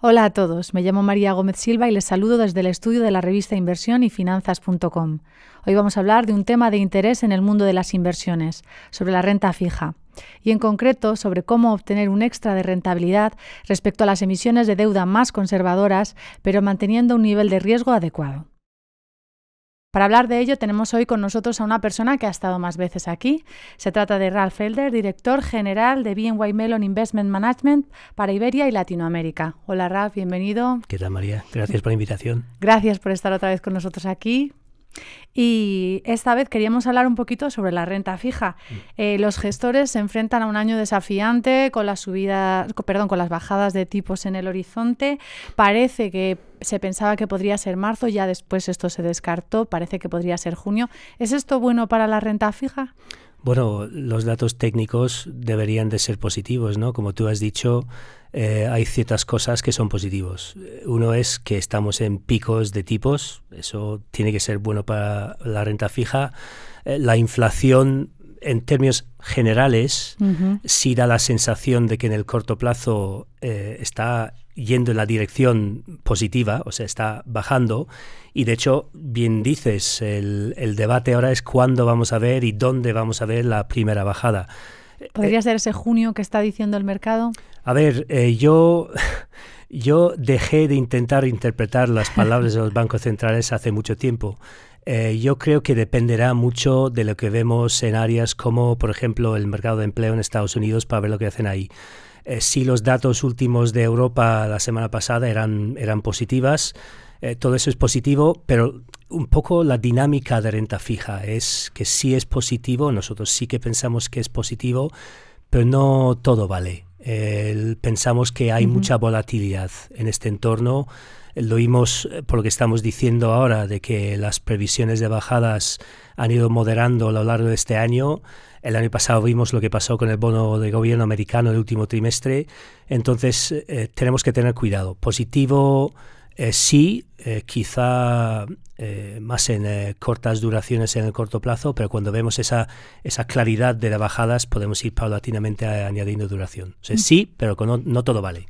Hola a todos, me llamo María Gómez Silva y les saludo desde el estudio de la revista Inversión y Finanzas.com. Hoy vamos a hablar de un tema de interés en el mundo de las inversiones, sobre la renta fija, y en concreto sobre cómo obtener un extra de rentabilidad respecto a las emisiones de deuda más conservadoras, pero manteniendo un nivel de riesgo adecuado. Para hablar de ello tenemos hoy con nosotros a una persona que ha estado más veces aquí. Se trata de Ralph Felder, director general de BNY Mellon Investment Management para Iberia y Latinoamérica. Hola Ralph, bienvenido. ¿Qué tal, María? Gracias por la invitación. Gracias por estar otra vez con nosotros aquí. Y esta vez queríamos hablar un poquito sobre la renta fija. Los gestores se enfrentan a un año desafiante con las bajadas de tipos en el horizonte. Parece que se pensaba que podría ser marzo, ya después esto se descartó, parece que podría ser junio. ¿Es esto bueno para la renta fija? Bueno, los datos técnicos deberían de ser positivos, ¿no? Como tú has dicho, hay ciertas cosas que son positivos. Uno es que estamos en picos de tipos, eso tiene que ser bueno para la renta fija. La inflación, en términos generales, sí da la sensación de que en el corto plazo está yendo en la dirección positiva, o sea, está bajando. Y de hecho, bien dices, el debate ahora es cuándo vamos a ver y dónde vamos a ver la primera bajada. ¿Podría ser ese junio que está diciendo el mercado? A ver, yo dejé de intentar interpretar las palabras de los bancos centrales hace mucho tiempo. Yo creo que dependerá mucho de lo que vemos en áreas como, por ejemplo, el mercado de empleo en Estados Unidos para ver lo que hacen ahí. Si los datos últimos de Europa la semana pasada eran positivas, todo eso es positivo, pero un poco la dinámica de renta fija es que sí es positivo, nosotros sí que pensamos que es positivo, pero no todo vale. Pensamos que hay mucha volatilidad en este entorno. Lo vimos por lo que estamos diciendo ahora, de que las previsiones de bajadas han ido moderando a lo largo de este año. El año pasado vimos lo que pasó con el bono de gobierno americano en el último trimestre. Entonces tenemos que tener cuidado. Positivo sí, quizá más en cortas duraciones en el corto plazo, pero cuando vemos esa claridad de las bajadas podemos ir paulatinamente añadiendo duración. O sea, sí, pero no todo vale.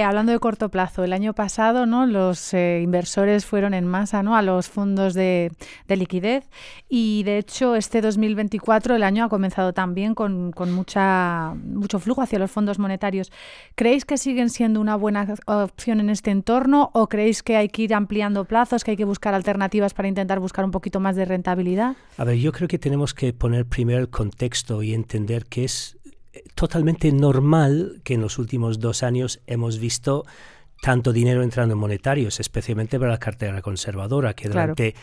Hablando de corto plazo, el año pasado, ¿no? Los inversores fueron en masa, ¿no? A los fondos de liquidez y de hecho este 2024 el año ha comenzado también con mucho flujo hacia los fondos monetarios. ¿Creéis que siguen siendo una buena opción en este entorno o creéis que hay que ir ampliando plazos, que hay que buscar alternativas para intentar buscar un poquito más de rentabilidad? A ver, yo creo que tenemos que poner primero el contexto y entender que es totalmente normal que en los últimos 2 años hemos visto tanto dinero entrando en monetarios, especialmente para la cartera conservadora, que durante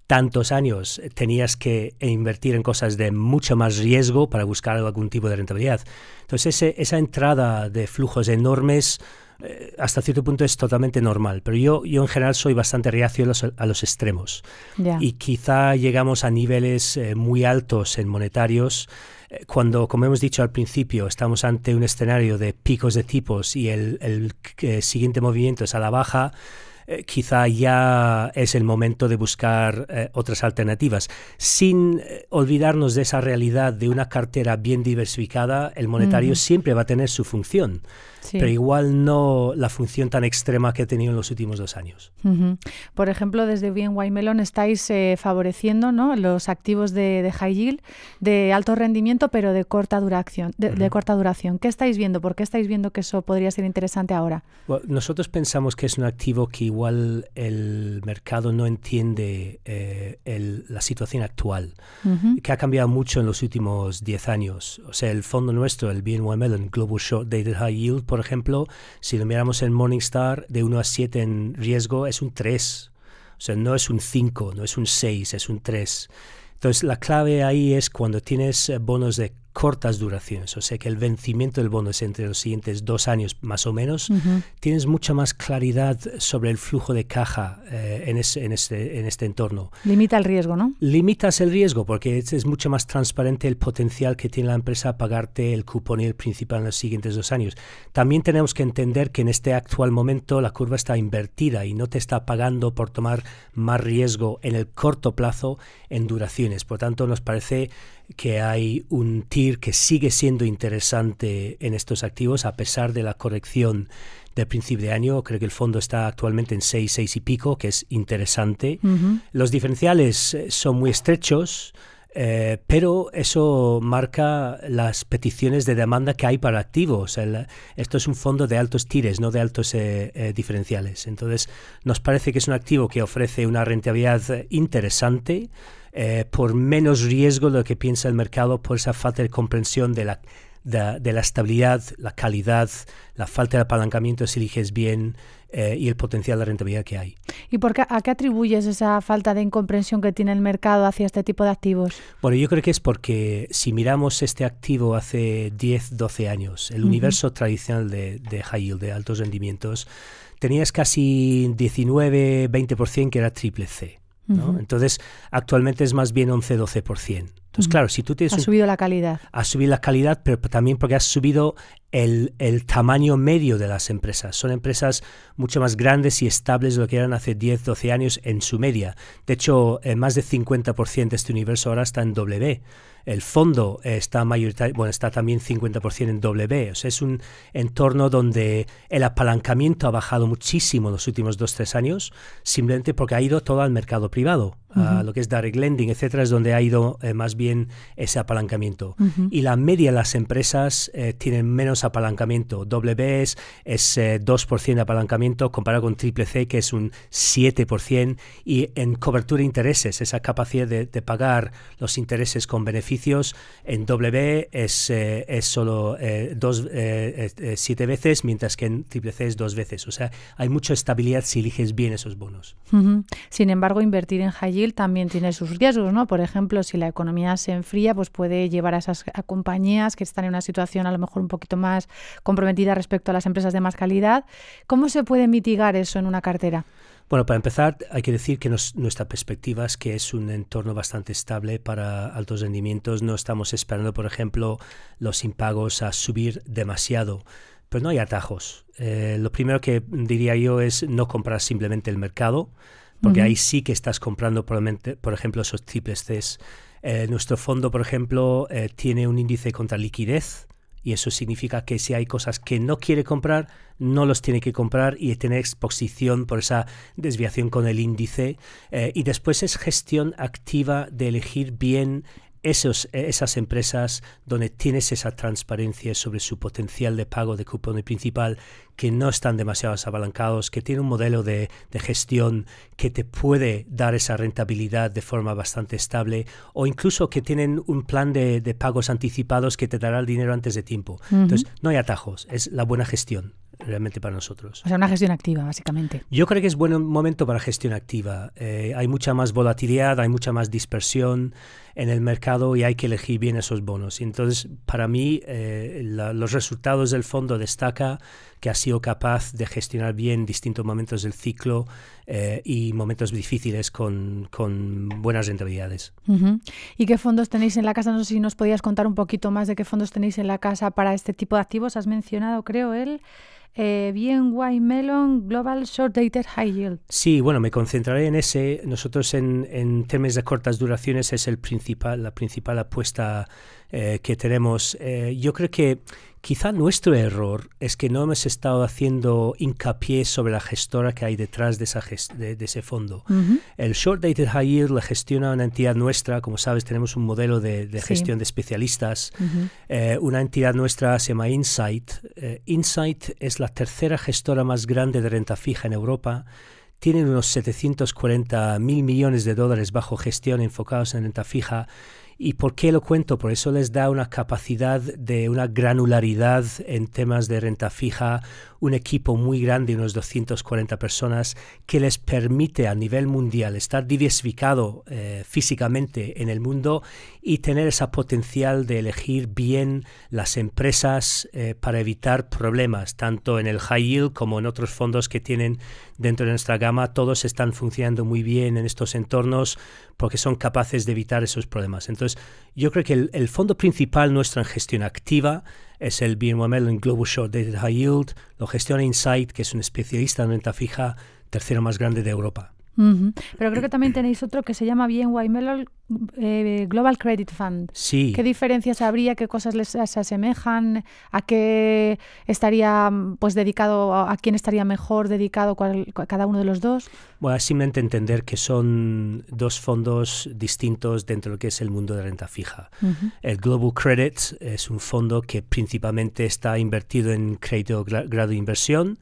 tantos años tenías que invertir en cosas de mucho más riesgo para buscar algún tipo de rentabilidad. Entonces esa entrada de flujos enormes hasta cierto punto es totalmente normal, pero yo en general soy bastante reacio a los extremos. Y quizá llegamos a niveles muy altos en monetarios cuando, como hemos dicho al principio, estamos ante un escenario de picos de tipos y el siguiente movimiento es a la baja. Quizá ya es el momento de buscar otras alternativas. Sin olvidarnos de esa realidad de una cartera bien diversificada, el monetario siempre va a tener su función, pero igual no la función tan extrema que ha tenido en los últimos 2 años. Por ejemplo, desde BNY Mellon estáis favoreciendo, ¿no?, los activos de high yield, de alto rendimiento, pero de corta duración. De corta duración. ¿Qué estáis viendo? ¿Por qué estáis viendo que eso podría ser interesante ahora? Bueno, nosotros pensamos que es un activo que igual el mercado no entiende la situación actual, que ha cambiado mucho en los últimos 10 años. O sea, el fondo nuestro, el BNY Mellon Global Short Dated High Yield, por ejemplo, si lo miramos en Morningstar, de 1 a 7 en riesgo es un 3. O sea, no es un 5, no es un 6, es un 3. Entonces, la clave ahí es cuando tienes bonos de cortas duraciones, o sea que el vencimiento del bono es entre los siguientes 2 años más o menos, tienes mucha más claridad sobre el flujo de caja en este entorno. Limita el riesgo, ¿no? Limitas el riesgo porque es mucho más transparente el potencial que tiene la empresa a pagarte el cupón y el principal en los siguientes 2 años. También tenemos que entender que en este actual momento la curva está invertida y no te está pagando por tomar más riesgo en el corto plazo en duraciones. Por tanto, nos parece que hay un TIR que sigue siendo interesante en estos activos a pesar de la corrección del principio de año. Creo que el fondo está actualmente en 6 y pico, que es interesante. Los diferenciales son muy estrechos, pero eso marca las peticiones de demanda que hay para activos. Esto es un fondo de altos TIRs, no de altos diferenciales. Entonces, nos parece que es un activo que ofrece una rentabilidad interesante, por menos riesgo de lo que piensa el mercado, por esa falta de comprensión de la estabilidad, la calidad, la falta de apalancamiento si eliges bien, y el potencial de rentabilidad que hay. ¿Y a qué atribuyes esa falta de incomprensión que tiene el mercado hacia este tipo de activos? Bueno, yo creo que es porque si miramos este activo hace 10, 12 años, el universo tradicional de high yield, de altos rendimientos, tenías casi 19, 20% que era triple C, ¿no? Entonces, actualmente es más bien 11, 12%. Entonces, claro, si tú tienes... Ha subido la calidad. Ha subido la calidad, pero también porque has subido el tamaño medio de las empresas. Son empresas mucho más grandes y estables de lo que eran hace 10, 12 años en su media. De hecho, más de 50% de este universo ahora está en W. El fondo está está también 50% en W. O sea, es un entorno donde el apalancamiento ha bajado muchísimo en los últimos 2-3 años, simplemente porque ha ido todo al mercado privado. Lo que es direct lending, etcétera, es donde ha ido más bien ese apalancamiento. Y la media de las empresas tienen menos apalancamiento. W es 2% de apalancamiento comparado con triple C, que es un 7%, y en cobertura de intereses, esa capacidad de pagar los intereses con beneficios, en W es solo 7 veces, mientras que en triple C es 2 veces. O sea, hay mucha estabilidad si eliges bien esos bonos. Sin embargo, invertir en high yield también tiene sus riesgos, ¿no? Por ejemplo, si la economía se enfría, pues puede llevar a esas compañías que están en una situación a lo mejor un poquito más comprometida respecto a las empresas de más calidad. ¿Cómo se puede mitigar eso en una cartera? Bueno, para empezar, hay que decir que nuestra perspectiva es que es un entorno bastante estable para altos rendimientos. No estamos esperando, por ejemplo, los impagos a subir demasiado. Pero no hay atajos. Lo primero que diría yo es no comprar simplemente el mercado, porque ahí sí que estás comprando probablemente, por ejemplo, esos triples Cs. Nuestro fondo, por ejemplo, tiene un índice contra liquidez, y eso significa que si hay cosas que no quiere comprar, no los tiene que comprar y tener exposición por esa desviación con el índice. Y después es gestión activa de elegir bien esas empresas donde tienes esa transparencia sobre su potencial de pago de cupón principal, que no están demasiado apalancados, que tienen un modelo de gestión que te puede dar esa rentabilidad de forma bastante estable, o incluso que tienen un plan de pagos anticipados que te dará el dinero antes de tiempo. Entonces, no hay atajos, es la buena gestión realmente para nosotros. O sea, una gestión activa, básicamente. Yo creo que es buen momento para gestión activa. Hay mucha más volatilidad, hay mucha más dispersión en el mercado y hay que elegir bien esos bonos. Y entonces, para mí, los resultados del fondo destaca que ha sido capaz de gestionar bien distintos momentos del ciclo y momentos difíciles con buenas rentabilidades. ¿Y qué fondos tenéis en la casa? No sé si nos podías contar un poquito más de qué fondos tenéis en la casa para este tipo de activos. Has mencionado, creo, BNY Mellon Global Short Dated High Yield. Sí, bueno, me concentraré en ese. Nosotros en términos de cortas duraciones es la principal apuesta que tenemos. Yo creo que quizá nuestro error es que no hemos estado haciendo hincapié sobre la gestora que hay detrás de ese fondo. El Short Dated High Yield la gestiona una entidad nuestra. Como sabes, tenemos un modelo de gestión de especialistas. Una entidad nuestra se llama Insight. Insight es la tercera gestora más grande de renta fija en Europa. Tienen unos 740.000 millones de dólares bajo gestión enfocados en renta fija. ¿Y por qué lo cuento? Por eso les da una capacidad de una granularidad en temas de renta fija, un equipo muy grande, unos 240 personas, que les permite a nivel mundial estar diversificado físicamente en el mundo y tener ese potencial de elegir bien las empresas para evitar problemas, tanto en el high yield como en otros fondos que tienen dentro de nuestra gama. Todos están funcionando muy bien en estos entornos porque son capaces de evitar esos problemas. Entonces, yo creo que el fondo principal nuestro en gestión activa es el BNY Mellon Global Short Dated High Yield. Lo gestiona Insight, que es un especialista en renta fija, tercero más grande de Europa. Pero creo que también tenéis otro que se llama BNY Mellon Global Credit Fund. Sí. ¿Qué diferencias habría? ¿Qué cosas se asemejan? ¿A qué estaría pues dedicado? ¿A quién estaría mejor dedicado cada uno de los dos? Bueno, simplemente entender que son dos fondos distintos dentro de lo que es el mundo de renta fija. El Global Credit es un fondo que principalmente está invertido en crédito grado de inversión.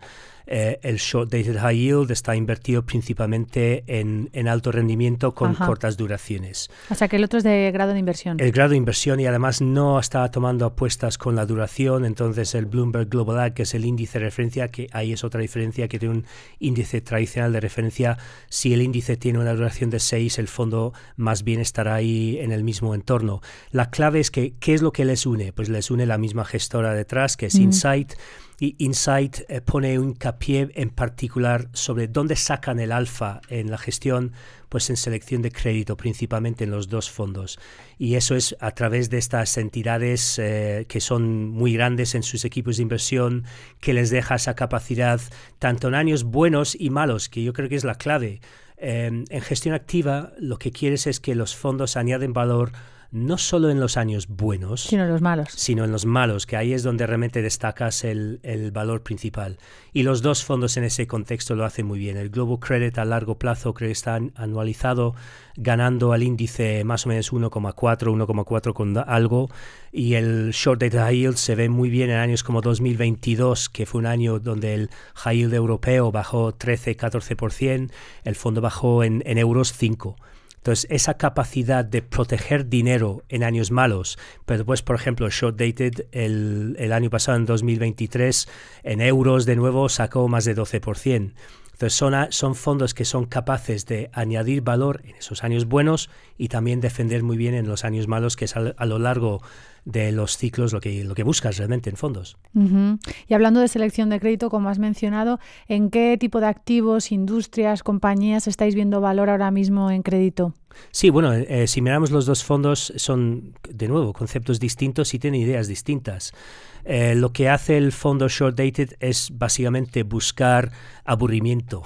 El Short Dated High Yield está invertido principalmente en alto rendimiento con cortas duraciones. O sea que el otro es de grado de inversión. El grado de inversión, y además no está tomando apuestas con la duración. Entonces el Bloomberg Global Ag, que es el índice de referencia, que ahí es otra diferencia, que tiene un índice tradicional de referencia. Si el índice tiene una duración de 6, el fondo más bien estará ahí en el mismo entorno. La clave es que, ¿qué es lo que les une? Pues les une la misma gestora detrás, que es Insight. Y Insight pone un hincapié en particular sobre dónde sacan el alfa en la gestión, pues en selección de crédito, principalmente en los dos fondos. Y eso es a través de estas entidades que son muy grandes en sus equipos de inversión, que les deja esa capacidad, tanto en años buenos y malos, que yo creo que es la clave. En gestión activa, lo que quieres es que los fondos añaden valor no solo en los años buenos, sino en los malos, que ahí es donde realmente destacas el valor principal. Y los dos fondos en ese contexto lo hacen muy bien. El Global Credit a largo plazo creo que está anualizado, ganando al índice más o menos 1,4 con algo, y el Short Dated High Yield se ve muy bien en años como 2022, que fue un año donde el High Yield europeo bajó 13-14%, el fondo bajó en euros 5%. Entonces, esa capacidad de proteger dinero en años malos, pero después, por ejemplo, Short Dated el año pasado, en 2023, en euros de nuevo sacó más de 12%. Entonces, son fondos que son capaces de añadir valor en esos años buenos y también defender muy bien en los años malos, que es a lo largo de los ciclos lo que buscas realmente en fondos. Y hablando de selección de crédito, como has mencionado, ¿en qué tipo de activos, industrias, compañías estáis viendo valor ahora mismo en crédito? Sí, bueno, si miramos los dos fondos, son, de nuevo, conceptos distintos y tienen ideas distintas. Lo que hace el fondo Short Dated es básicamente buscar aburrimiento.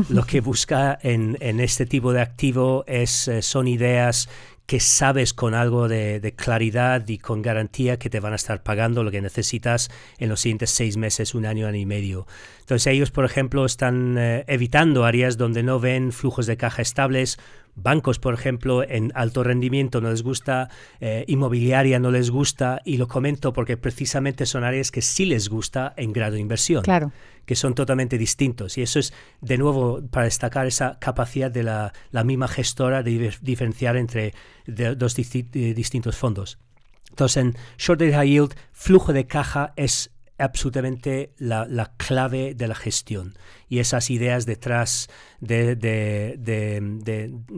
Lo que busca en este tipo de activo son ideas que sabes con algo de claridad y con garantía que te van a estar pagando lo que necesitas en los siguientes 6 meses, un año y medio. Entonces ellos, por ejemplo, están evitando áreas donde no ven flujos de caja estables. Bancos, por ejemplo, en alto rendimiento no les gusta, inmobiliaria no les gusta, y lo comento porque precisamente son áreas que sí les gusta en grado de inversión. Claro. Que son totalmente distintos. Y eso es, de nuevo, para destacar esa capacidad de la misma gestora de diferenciar entre dos distintos fondos. Entonces, en Short Dated High Yield, flujo de caja es absolutamente la clave de la gestión, y esas ideas detrás de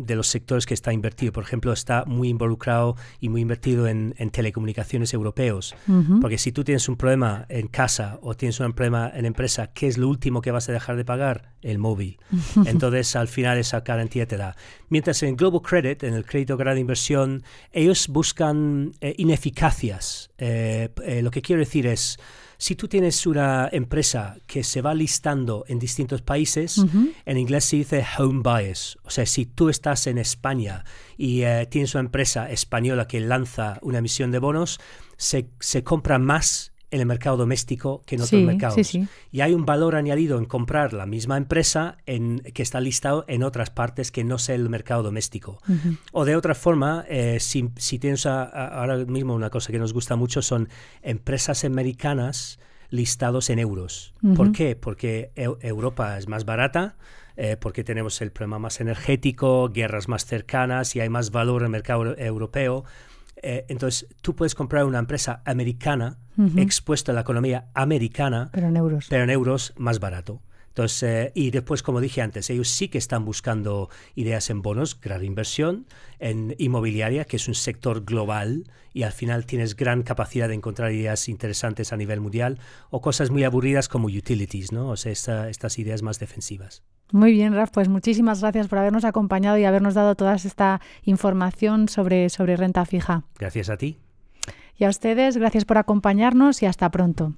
los sectores que está invertido. Por ejemplo, está muy involucrado y muy invertido en telecomunicaciones europeos, porque si tú tienes un problema en casa o tienes un problema en empresa, ¿qué es lo último que vas a dejar de pagar? El móvil. Entonces, al final esa garantía te da. Mientras en Global Credit, en el crédito grado de inversión, ellos buscan ineficacias. Lo que quiero decir es, si tú tienes una empresa que se va listando en distintos países, en inglés se dice home bias. O sea, si tú estás en España y tienes una empresa española que lanza una emisión de bonos, se compra más en el mercado doméstico que en otros mercados. Sí. Y hay un valor añadido en comprar la misma empresa que está listado en otras partes que no sea el mercado doméstico. O de otra forma, si tienes ahora mismo una cosa que nos gusta mucho, son empresas americanas listados en euros. ¿Por qué? Porque Europa es más barata, porque tenemos el problema más energético, guerras más cercanas y hay más valor en el mercado europeo. Entonces, tú puedes comprar una empresa americana expuesta a la economía americana, pero en euros más barato. Entonces, y después, como dije antes, ellos sí que están buscando ideas en bonos, gran inversión, en inmobiliaria, que es un sector global, y al final tienes gran capacidad de encontrar ideas interesantes a nivel mundial, o cosas muy aburridas como utilities, ¿no? O sea, estas ideas más defensivas. Muy bien, Raf, pues muchísimas gracias por habernos acompañado y habernos dado toda esta información sobre renta fija. Gracias a ti. Y a ustedes, gracias por acompañarnos y hasta pronto.